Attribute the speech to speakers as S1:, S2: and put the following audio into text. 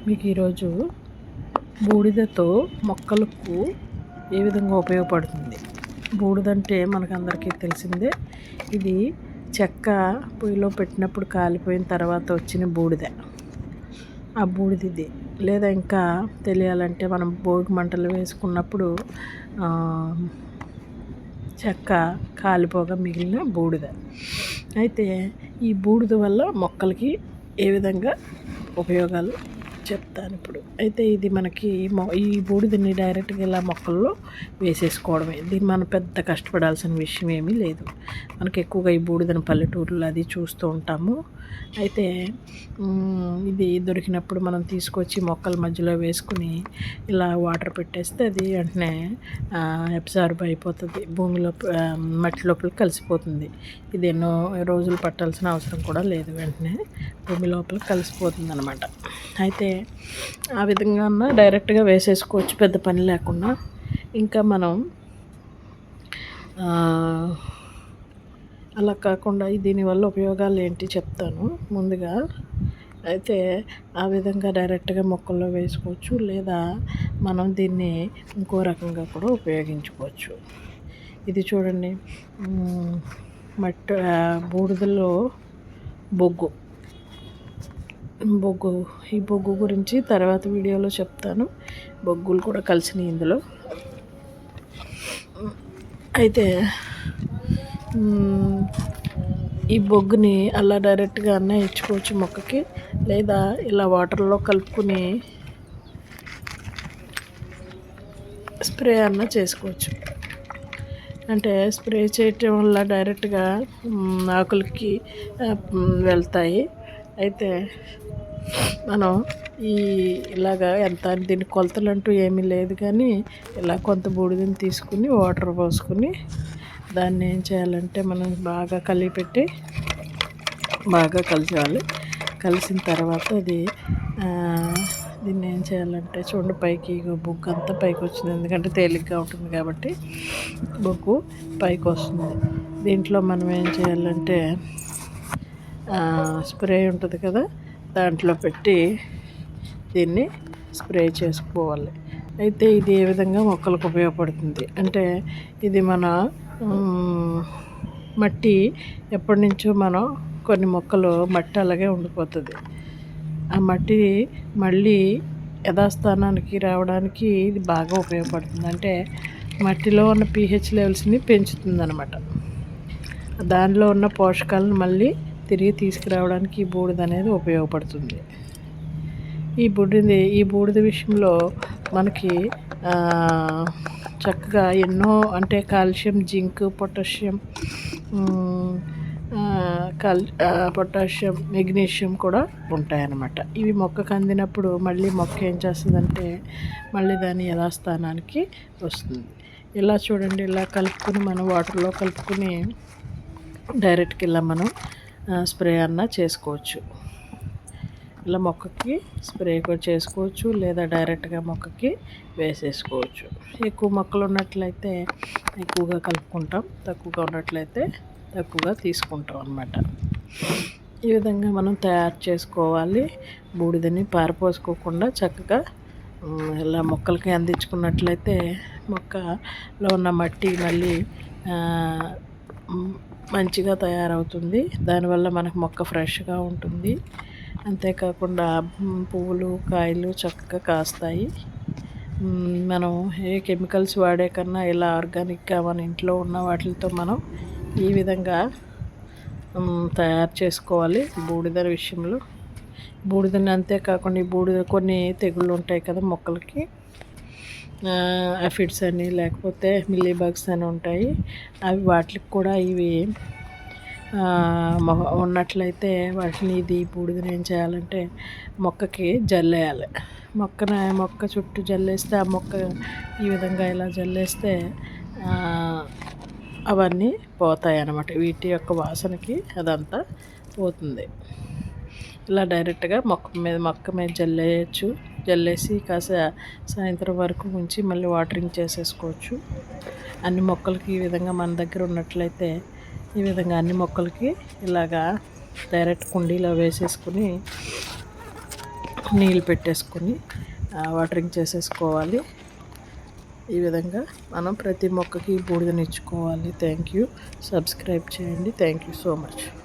S1: మీకు ఈరోజు బూడిదతో మొక్కలకు ఏ విధంగా ఉపయోగపడుతుంది. బూడిదంటే మనకందరికీ తెలిసిందే. ఇది చెక్క పొయ్యిలో పెట్టినప్పుడు కాలిపోయిన తర్వాత వచ్చిన బూడిద. ఆ బూడిదిది. లేదా ఇంకా తెలియాలంటే మనం భోగి మంటలు వేసుకున్నప్పుడు చెక్క కాలిపోగా మిగిలిన బూడిద. అయితే ఈ బూడిద వల్ల మొక్కలకి ఏ విధంగా ఉపయోగాలు చెప్తాను ఇప్పుడు. అయితే ఇది మనకి ఈ బూడిదని డైరెక్ట్గా ఇలా మొక్కల్లో వేసేసుకోవడమే. దీన్ని మనం పెద్ద కష్టపడాల్సిన విషయం ఏమీ లేదు. మనకి ఎక్కువగా ఈ బూడిదని పల్లెటూరులో అది చూస్తూ ఉంటాము. అయితే ఇది దొరికినప్పుడు మనం తీసుకొచ్చి మొక్కల మధ్యలో వేసుకుని ఇలా వాటర్ పెట్టేస్తే అది వెంటనే అబ్జార్బ్ అయిపోతుంది, భూమిలో మట్టి లోపలికి కలిసిపోతుంది. ఇది ఎన్నో రోజులు పట్టాల్సిన అవసరం కూడా లేదు, వెంటనే భూమి లోపలికి కలిసిపోతుంది అన్నమాట. అయితే ఆ విధంగా డైరెక్ట్గా వేసేసుకోవచ్చు పెద్ద పని లేకుండా. ఇంకా మనం అలా కాకుండా దీనివల్ల ఉపయోగాలు ఏంటి చెప్తాను ముందుగా. అయితే ఆ విధంగా డైరెక్ట్గా మొక్కల్లో వేసుకోవచ్చు, లేదా మనం దీన్ని ఇంకో రకంగా కూడా ఉపయోగించుకోవచ్చు. ఇది చూడండి, మట్టి బూడిదలో బొగ్గు. ఈ బొగ్గు గురించి తర్వాత వీడియోలో చెప్తాను. బొగ్గులు కూడా కలిసినాయి ఇందులో. అయితే ఈ బొగ్గుని అలా డైరెక్ట్గా అన్నీ ఇచ్చుకోవచ్చు మొక్కకి, లేదా ఇలా వాటర్లో కలుపుకుని స్ప్రే చేసుకోవచ్చు. అంటే స్ప్రే చేయటం వల్ల డైరెక్ట్గా ఆకులకి వెళ్తాయి. అయితే మనం ఇలాగా ఎంత దీని కొలతలు అంటూ ఏమీ లేదు, కానీ ఇలా కొంత బూడిదని తీసుకుని వాటర్ పోసుకుని దాన్ని ఏం చేయాలంటే మనం బాగా కలిపెట్టి బాగా కలిసేయాలి. కలిసిన తర్వాత దీన్ని ఏం చేయాలంటే చూడండి, పైకి బొగ్గు అంతా పైకి వచ్చింది, ఎందుకంటే తేలిగ్గా ఉంటుంది కాబట్టి బొగ్గు పైకి వస్తుంది. దీంట్లో మనం ఏం చేయాలంటే స్ప్రే ఉంటుంది కదా, దాంట్లో పెట్టి దీన్ని స్ప్రే చేసుకోవాలి. అయితే ఇది ఏ విధంగా మొక్కలకు ఉపయోగపడుతుంది అంటే, ఇది మన మట్టి ఎప్పటి నుంచో మనం కొన్ని మొక్కలు మట్టి అలాగే ఉండిపోతుంది. ఆ మట్టి మళ్ళీ యథాస్థానానికి రావడానికి ఇది బాగా ఉపయోగపడుతుంది. అంటే మట్టిలో ఉన్న pH లెవెల్స్ని పెంచుతుంది అన్నమాట. దానిలో ఉన్న పోషకాలను మళ్ళీ తిరిగి తీసుకురావడానికి ఈ బూడిద అనేది ఉపయోగపడుతుంది. ఈ బూడిద విషయంలో మనకి చక్కగా ఎన్నో, అంటే కాల్షియం, జింక్, పొటాషియం, మెగ్నీషియం కూడా ఉంటాయన్నమాట. ఇవి మొక్కకు అందినప్పుడు మళ్ళీ మొక్క ఏం చేస్తుందంటే మళ్ళీ దాని యథాస్థానానికి వస్తుంది. ఇలా చూడండి, ఇలా కలుపుకొని మనం వాటర్లో కలుపుకొని డైరెక్ట్గా ఇలా మనం స్ప్రే చేసుకోవచ్చు. ఇలా మొక్కకి స్ప్రే కూడా చేసుకోవచ్చు, లేదా డైరెక్ట్గా మొక్కకి వేసేసుకోవచ్చు. ఎక్కువ మొక్కలు ఉన్నట్లయితే ఎక్కువగా కలుపుకుంటాం, తక్కువగా ఉన్నట్లయితే తక్కువగా తీసుకుంటాం అన్నమాట. ఈ విధంగా మనం తయారు చేసుకోవాలి. బూడిదని పారపోసుకోకుండా చక్కగా ఇలా మొక్కలకి అందించుకున్నట్లయితే మొక్కలో ఉన్న మట్టి మళ్ళీ మంచిగా తయారవుతుంది. దానివల్ల మనకు మొక్క ఫ్రెష్గా ఉంటుంది. అంతేకాకుండా పువ్వులు, కాయలు చక్కగా కాస్తాయి. మనం ఏ కెమికల్స్ వాడే కన్నా ఇలా ఆర్గానిక్గా మన ఇంట్లో ఉన్న వాటితో మనం ఈ విధంగా తయారు చేసుకోవాలి. బూడిద విషయంలో బూడిదని, అంతేకాకుండా ఈ బూడిద కొన్ని తెగుళ్ళు ఉంటాయి కదా మొక్కలకి, అఫిడ్స్ అని లేకపోతే మిల్లీ బగ్స్ అని ఉంటాయి. వాటికి కూడా ఇవి ఉన్నట్లయితే వాటిని బూడిదని ఏం చేయాలంటే మొక్కకి జల్లేయాలి. మొక్క చుట్టూ జల్లేస్తే ఆ మొక్క ఈ విధంగా ఇలా జల్లేస్తే అవన్నీ పోతాయి అన్నమాట. వీటి యొక్క వాసనకి అదంతా పోతుంది. ఇలా డైరెక్ట్గా మొక్క మీద జల్లేయచ్చు. జల్లేసి కాస్త సాయంత్రం వరకు ఉంచి మళ్ళీ వాటరింగ్ చేసేసుకోవచ్చు. అన్ని మొక్కలకి ఈ విధంగా మన దగ్గర ఉన్నట్లయితే ఈ విధంగా అన్ని మొక్కలకి ఇలాగా డైరెక్ట్ కుండీలో వేసేసుకుని నీళ్ళు పెట్టేసుకొని వాటరింగ్ చేసేసుకోవాలి. ఈ విధంగా మనం ప్రతి మొక్కకి బూడిదనిచ్చుకోవాలి. Thank you. సబ్స్క్రైబ్ చేయండి. Thank you so much.